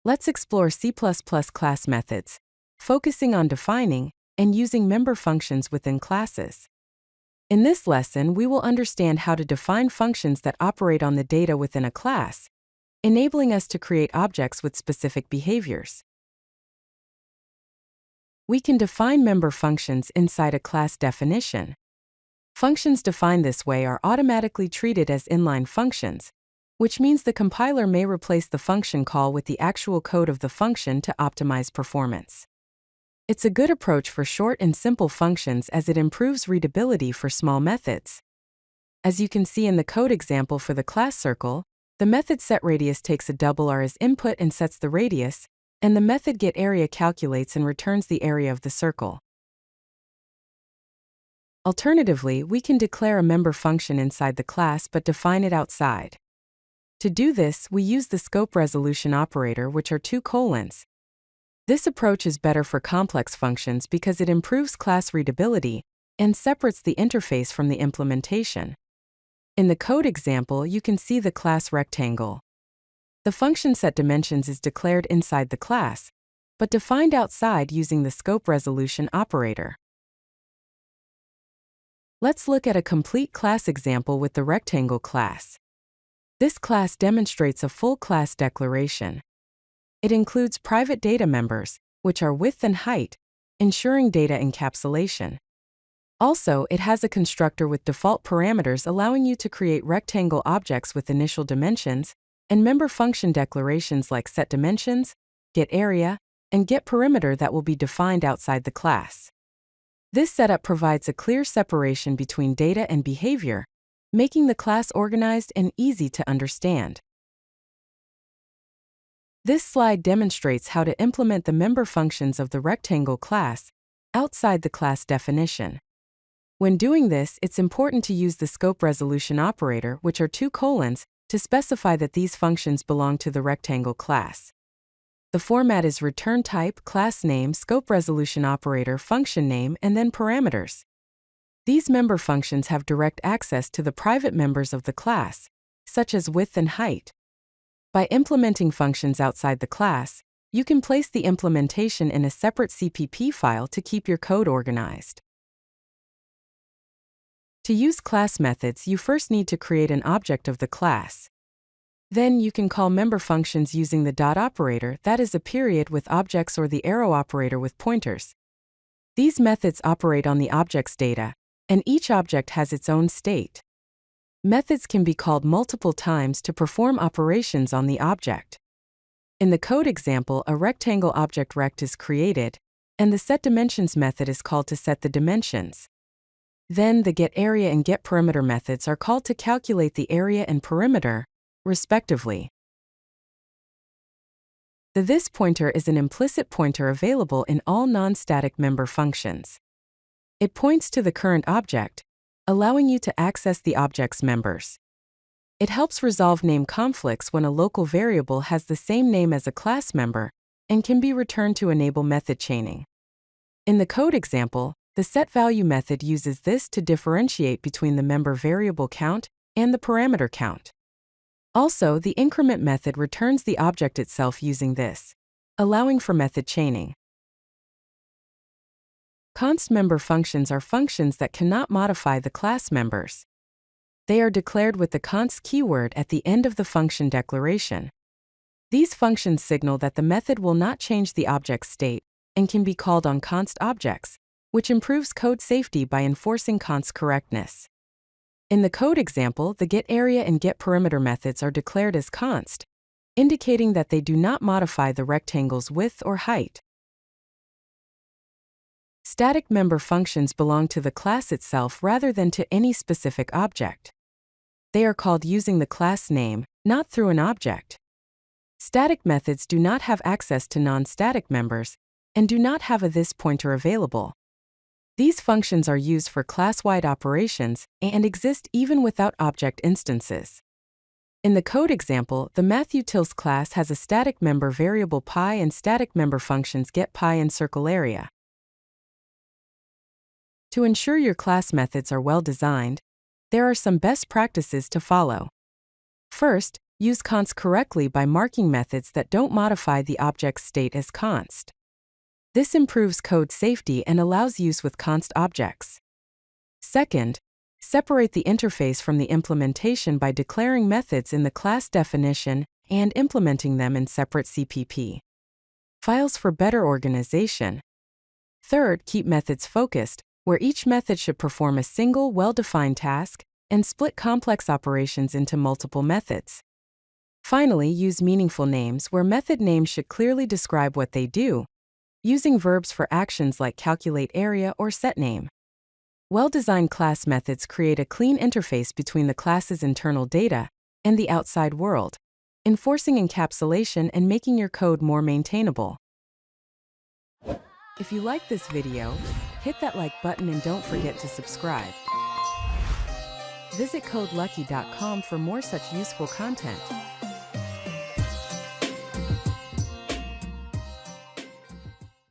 Let's explore C++ class methods, focusing on defining and using member functions within classes. In this lesson, we will understand how to define functions that operate on the data within a class, enabling us to create objects with specific behaviors. We can define member functions inside a class definition. Functions defined this way are automatically treated as inline functions, which means the compiler may replace the function call with the actual code of the function to optimize performance. It's a good approach for short and simple functions as it improves readability for small methods. As you can see in the code example for the class circle, the method setRadius takes a double R as input and sets the radius, and the method getArea calculates and returns the area of the circle. Alternatively, we can declare a member function inside the class but define it outside. To do this, we use the scope resolution operator, which are two colons. This approach is better for complex functions because it improves class readability and separates the interface from the implementation. In the code example, you can see the class rectangle. The function setDimensions is declared inside the class, but defined outside using the scope resolution operator. Let's look at a complete class example with the rectangle class. This class demonstrates a full class declaration. It includes private data members, which are width and height, ensuring data encapsulation. Also, it has a constructor with default parameters allowing you to create rectangle objects with initial dimensions, and member function declarations like setDimensions, getArea, and getPerimeter that will be defined outside the class. This setup provides a clear separation between data and behavior, making the class organized and easy to understand. This slide demonstrates how to implement the member functions of the rectangle class outside the class definition. When doing this, it's important to use the scope resolution operator, which are two colons, to specify that these functions belong to the rectangle class. The format is return type, class name, scope resolution operator, function name, and then parameters. These member functions have direct access to the private members of the class, such as width and height. By implementing functions outside the class, you can place the implementation in a separate CPP file to keep your code organized. To use class methods, you first need to create an object of the class. Then you can call member functions using the dot operator, that is a period with objects, or the arrow operator with pointers. These methods operate on the object's data, and each object has its own state. Methods can be called multiple times to perform operations on the object. In the code example, a rectangle object rect is created, and the setDimensions method is called to set the dimensions. Then the getArea and getPerimeter methods are called to calculate the area and perimeter, respectively. The this pointer is an implicit pointer available in all non-static member functions. It points to the current object, allowing you to access the object's members. It helps resolve name conflicts when a local variable has the same name as a class member and can be returned to enable method chaining. In the code example, the setValue method uses this to differentiate between the member variable count and the parameter count. Also, the increment method returns the object itself using this, allowing for method chaining. Const member functions are functions that cannot modify the class members. They are declared with the const keyword at the end of the function declaration. These functions signal that the method will not change the object's state and can be called on const objects, which improves code safety by enforcing const correctness. In the code example, the getArea and getPerimeter methods are declared as const, indicating that they do not modify the rectangle's width or height. Static member functions belong to the class itself rather than to any specific object. They are called using the class name, not through an object. Static methods do not have access to non-static members and do not have a this pointer available. These functions are used for class-wide operations and exist even without object instances. In the code example, the mathUtils class has a static member variable pi and static member functions getPi and circleArea. To ensure your class methods are well designed, there are some best practices to follow. First, Use const correctly by marking methods that don't modify the object's state as const. This improves code safety and allows use with const objects. Second, separate the interface from the implementation by declaring methods in the class definition and implementing them in separate CPP files for better organization. Third, keep methods focused, where each method should perform a single, well-defined task, and split complex operations into multiple methods. Finally, use meaningful names, where method names should clearly describe what they do, using verbs for actions like calculate area or set name. Well-designed class methods create a clean interface between the class's internal data and the outside world, enforcing encapsulation and making your code more maintainable. If you like this video, hit that like button and don't forget to subscribe. Visit CodeLucky.com for more such useful content.